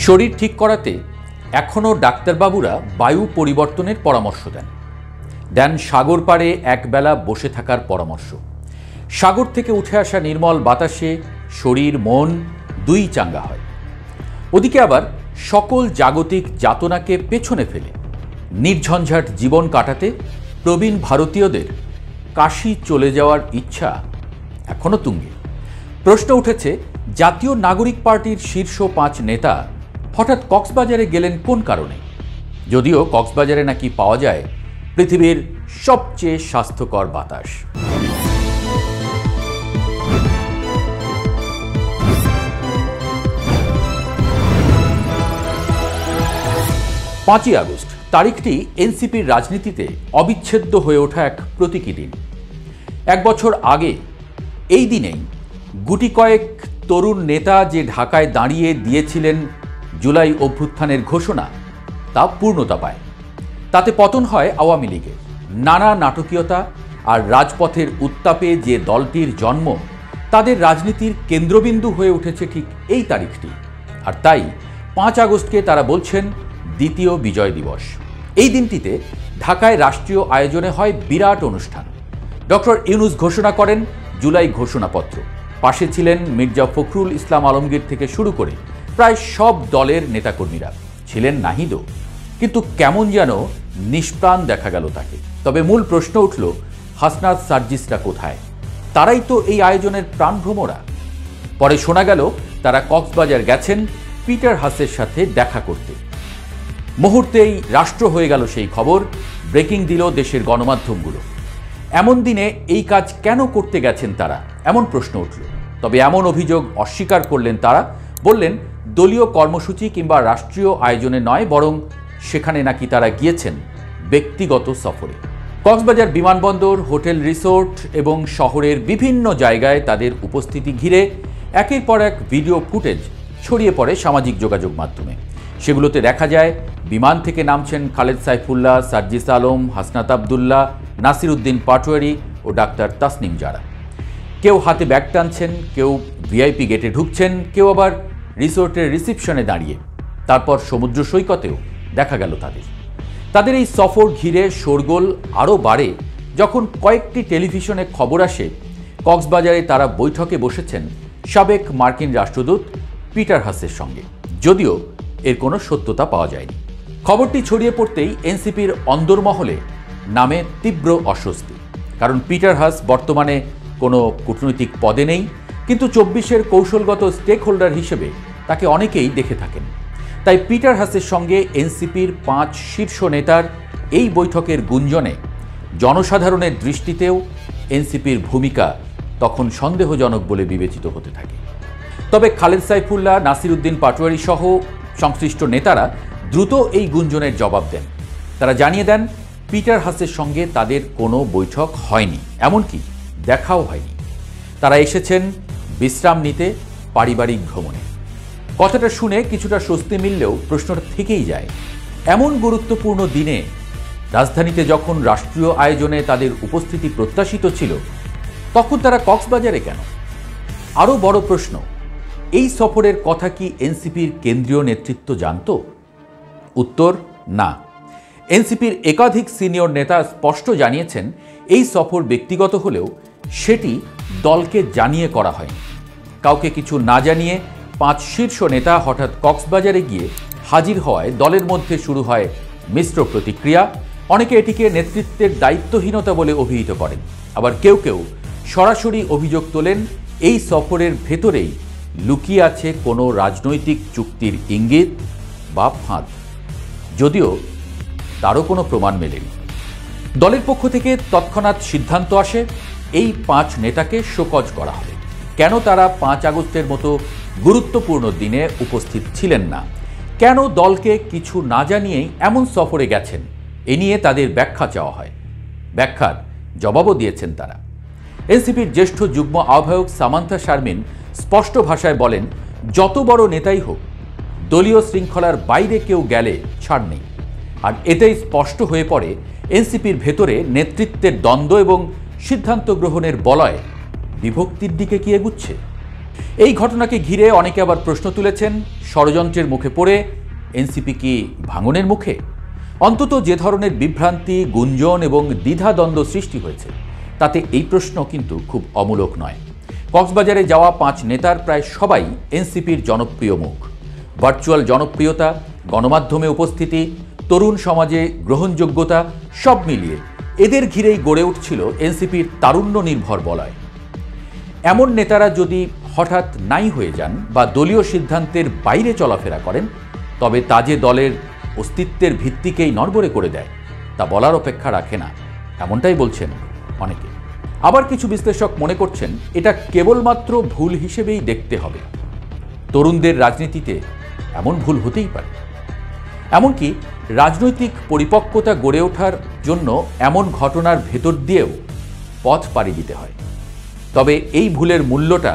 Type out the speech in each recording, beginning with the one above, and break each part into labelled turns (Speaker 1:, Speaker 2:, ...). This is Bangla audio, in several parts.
Speaker 1: শরীর ঠিক করাতে এখনও ডাক্তারবাবুরা বায়ু পরিবর্তনের পরামর্শ দেন সাগর পাড়ে একবেলা বসে থাকার পরামর্শ। সাগর থেকে উঠে আসা নির্মল বাতাসে শরীর মন দুই চাঙ্গা হয়। ওদিকে আবার সকল জাগতিক যাতনাকে পেছনে ফেলে নির্ঝঞ্ঝাট জীবন কাটাতে প্রবীণ ভারতীয়দের কাশী চলে যাওয়ার ইচ্ছা এখনও তুঙ্গে। প্রশ্ন উঠেছে, জাতীয় নাগরিক পার্টির শীর্ষ 5 নেতা হঠাৎ কক্সবাজারে গেলেন কোন কারণে? যদিও কক্সবাজারে নাকি পাওয়া যায় পৃথিবীর সবচেয়ে স্বাস্থ্যকর বাতাস। 5ই আগস্ট তারিখটি এনসিপির রাজনীতিতে অবিচ্ছেদ্য হয়ে ওঠা এক প্রতীকী দিন। 1 বছর আগে এই দিনেই গুটি কয়েক তরুণ নেতা যে ঢাকায় দাঁড়িয়ে দিয়েছিলেন জুলাই অভ্যুত্থানের ঘোষণা, তা পূর্ণতা পায়। তাতে পতন হয় আওয়ামী লীগের। নানা নাটকীয়তা আর রাজপথের উত্তাপে যে দলটির জন্ম, তাদের রাজনীতির কেন্দ্রবিন্দু হয়ে উঠেছে ঠিক এই তারিখটি। আর তাই 5 আগস্টকে তারা বলছেন দ্বিতীয় বিজয় দিবস। এই দিনটিতে ঢাকায় রাষ্ট্রীয় আয়োজনে হয় বিরাট অনুষ্ঠান। ডক্টর ইউনূস ঘোষণা করেন জুলাই ঘোষণাপত্র। পাশে ছিলেন মির্জা ফখরুল ইসলাম আলমগীর থেকে শুরু করে প্রায় সব দলের নেতাকর্মীরা। ছিলেন নাহিদও, কিন্তু কেমন যেন নিষ্প্রাণ দেখা গেল তাকে। তবে মূল প্রশ্ন উঠল, হাসনাত সার্জিসরা কোথায়? তারাই তো এই আয়োজনের প্রাণভ্রমরা। পরে শোনা গেল তারা কক্সবাজার গেছেন পিটার হাসের সাথে দেখা করতে। মুহূর্তেই রাষ্ট্র হয়ে গেল সেই খবর, ব্রেকিং দিল দেশের গণমাধ্যমগুলো। এমন দিনে এই কাজ কেন করতে গেছেন তারা, এমন প্রশ্ন উঠল। তবে এমন অভিযোগ অস্বীকার করলেন তারা। বললেন দলীয় কর্মসূচি কিংবা রাষ্ট্রীয় আয়োজনে নয়, বরং সেখানে নাকি তারা গিয়েছেন ব্যক্তিগত সফরে। কক্সবাজার বিমানবন্দর, হোটেল, রিসোর্ট এবং শহরের বিভিন্ন জায়গায় তাদের উপস্থিতি ঘিরে একের পর এক ভিডিও ফুটেজ ছড়িয়ে পড়ে সামাজিক যোগাযোগ মাধ্যমে। সেগুলোতে দেখা যায় বিমান থেকে নামছেন খালেদ সাইফুল্লাহ, সার্জিস আলম, হাসনাত আবদুল্লাহ, নাসির উদ্দিন পাটোয়ারি ও ডাক্তার তাসনিম জারা। কেউ হাতে ব্যাগ টানছেন, কেউ ভিআইপি গেটে ঢুকছেন, কেউ আবার রিসোর্টের রিসিপশনে দাঁড়িয়ে। তারপর সমুদ্র সৈকতেও দেখা গেল তাদের এই সফর ঘিরে শোরগোল আরও বাড়ে যখন কয়েকটি টেলিভিশনে খবর আসে কক্সবাজারে তারা বৈঠকে বসেছেন সাবেক মার্কিন রাষ্ট্রদূত পিটার হাসের সঙ্গে। যদিও এর কোনো সত্যতা পাওয়া যায়নি। খবরটি ছড়িয়ে পড়তেই এনসিপির অন্দরমহলে নামে তীব্র অস্বস্তি। কারণ পিটার হাস বর্তমানে কোনো কূটনৈতিক পদে নেই, কিন্তু 24-এর কৌশলগত স্টেক হোল্ডার হিসেবে তাকে অনেকেই দেখে থাকেন। তাই পিটার হাসের সঙ্গে এনসিপির 5 শীর্ষ নেতার এই বৈঠকের গুঞ্জনে জনসাধারণের দৃষ্টিতেও এনসিপির ভূমিকা তখন সন্দেহজনক বলে বিবেচিত হতে থাকে। তবে খালেদ সাইফুল্লাহ, নাসির উদ্দিন পাটোয়ারি সহ সংশ্লিষ্ট নেতারা দ্রুত এই গুঞ্জনের জবাব দেন। তারা জানিয়ে দেন পিটার হাসের সঙ্গে তাদের কোনো বৈঠক হয়নি, এমনকি দেখাও হয়নি। তারা এসেছেন বিশ্রাম নিতে, পারিবারিক ভ্রমণে। কথাটা শুনে কিছুটা স্বস্তি মিললেও প্রশ্নটা থেকেই যায়, এমন গুরুত্বপূর্ণ দিনে রাজধানীতে যখন রাষ্ট্রীয় আয়োজনে তাদের উপস্থিতি প্রত্যাশিত ছিল, তখন তারা কক্সবাজারে কেন? আরও বড় প্রশ্ন, এই সফরের কথা কি এনসিপির কেন্দ্রীয় নেতৃত্ব জানত? উত্তর না। এনসিপির একাধিক সিনিয়র নেতা স্পষ্ট জানিয়েছেন এই সফর ব্যক্তিগত হলেও সেটি দলকে জানিয়ে করা হয়নি। কাউকে কিছু না জানিয়ে 5 শীর্ষ নেতা হঠাৎ কক্সবাজারে গিয়ে হাজির হওয়ায় দলের মধ্যে শুরু হয় মিশ্র প্রতিক্রিয়া। অনেকে এটিকে নেতৃত্বের দায়িত্বহীনতা বলে অভিহিত করেন, আবার কেউ কেউ সরাসরি অভিযোগ তোলেন এই সফরের ভেতরেই লুকিয়ে আছে কোনো রাজনৈতিক চুক্তির ইঙ্গিত বা ফাঁদ, যদিও তারও কোনো প্রমাণ মেলেনি। দলের পক্ষ থেকে তৎক্ষণাৎ সিদ্ধান্ত আসে এই 5 নেতাকে শোকজ করা হবে। কেন তারা 5 আগস্টের মতো গুরুত্বপূর্ণ দিনে উপস্থিত ছিলেন না? কেন দলকে কিছু না জানিয়েই এমন সফরে গেছেন? এ নিয়ে তাদের ব্যাখ্যা চাওয়া হয়। ব্যাখ্যার জবাবও দিয়েছেন তারা। এনসিপির জ্যেষ্ঠ যুগ্ম আহ্বায়ক সামান্থা শারমিন স্পষ্ট ভাষায় বলেন, যত বড় নেতাই হোক, দলীয় শৃঙ্খলার বাইরে কেউ গেলে ছাড় নেই। আর এতেই স্পষ্ট হয়ে পড়ে এনসিপির ভেতরে নেতৃত্বের দ্বন্দ্ব এবং সিদ্ধান্ত গ্রহণের বলয় বিভক্তির দিকে কি এগুচ্ছে। এই ঘটনাকে ঘিরে অনেকে আবার প্রশ্ন তুলেছেন, ষড়যন্ত্রের মুখে পড়ে এনসিপি কি ভাঙনের মুখে? অন্তত যে ধরনের বিভ্রান্তি, গুঞ্জন এবং দ্বিধাদ্বন্দ্ব সৃষ্টি হয়েছে তাতে এই প্রশ্ন কিন্তু খুব অমূলক নয়। কক্সবাজারে যাওয়া 5 নেতার প্রায় সবাই এনসিপির জনপ্রিয় মুখ। ভার্চুয়াল জনপ্রিয়তা, গণমাধ্যমে উপস্থিতি, তরুণ সমাজে গ্রহণযোগ্যতা সব মিলিয়ে এদের ঘিরেই গড়ে উঠছিল এনসিপির তারুণ্য নির্ভর বলয়। এমন নেতারা যদি হঠাৎ নাই হয়ে যান বা দলীয় সিদ্ধান্তের বাইরে চলাফেরা করেন, তবে তা যে দলের অস্তিত্বের ভিত্তিকেই নড়বড়ে করে দেয় তা বলার অপেক্ষা রাখে না, এমনটাই বলছেন অনেকে। আবার কিছু বিশ্লেষক মনে করছেন এটা কেবলমাত্র ভুল হিসেবেই দেখতে হবে। তরুণদের রাজনীতিতে এমন ভুল হতেই পারে। এমনকি রাজনৈতিক পরিপক্কতা গড়ে ওঠার জন্য এমন ঘটনার ভেতর দিয়েও পথ পাড়ি দিতে হয়। তবে এই ভুলের মূল্যটা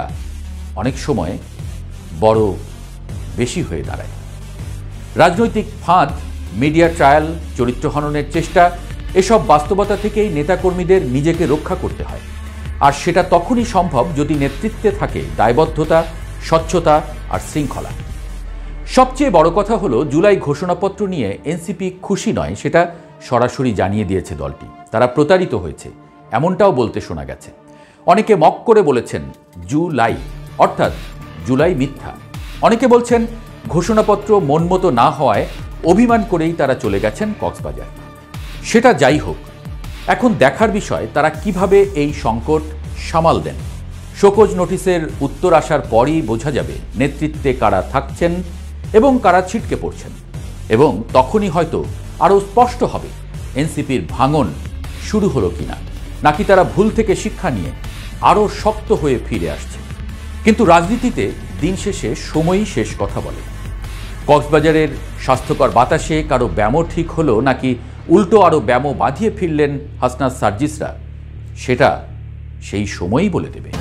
Speaker 1: অনেক সময় বড় বেশি হয়ে দাঁড়ায়। রাজনৈতিক ফাঁদ, মিডিয়া ট্রায়াল, চরিত্র হননের চেষ্টা, এসব বাস্তবতা থেকেই নেতাকর্মীদের নিজেকে রক্ষা করতে হয়। আর সেটা তখনই সম্ভব যদি নেতৃত্বে থাকে দায়বদ্ধতা, স্বচ্ছতা আর শৃঙ্খলা। সবচেয়ে বড় কথা হলো, জুলাই ঘোষণাপত্র নিয়ে এনসিপি খুশি নয় সেটা সরাসরি জানিয়ে দিয়েছে দলটি। তারা প্রতারিত হয়েছে এমনটাও বলতে শোনা গেছে। অনেকে মক করে বলেছেন জুলাই, অর্থাৎ জুলাই মিথ্যা। অনেকে বলছেন ঘোষণাপত্র মনমতো না হওয়ায় অভিমান করেই তারা চলে গেছেন কক্সবাজার। সেটা যাই হোক, এখন দেখার বিষয় তারা কিভাবে এই সংকট সামাল দেন। শোকজ নোটিশের উত্তর আসার পরই বোঝা যাবে নেতৃত্বে কারা থাকছেন এবং কারা ছিটকে পড়ছেন, এবং তখনই হয়তো আরও স্পষ্ট হবে এনসিপির ভাঙন শুরু হলো কিনা, নাকি তারা ভুল থেকে শিক্ষা নিয়ে আরও শক্ত হয়ে ফিরে আসছে। কিন্তু রাজনীতিতে দিন শেষে সময়ই শেষ কথা বলে। কক্সবাজারের স্বাস্থ্যকর বাতাসে কারো ব্যামো ঠিক হলো নাকি উল্টো আরও ব্যামো বাঁধিয়ে ফিরলেন হাসনাত সার্জিসরা, সেটা সেই সময়ই বলে দেবে।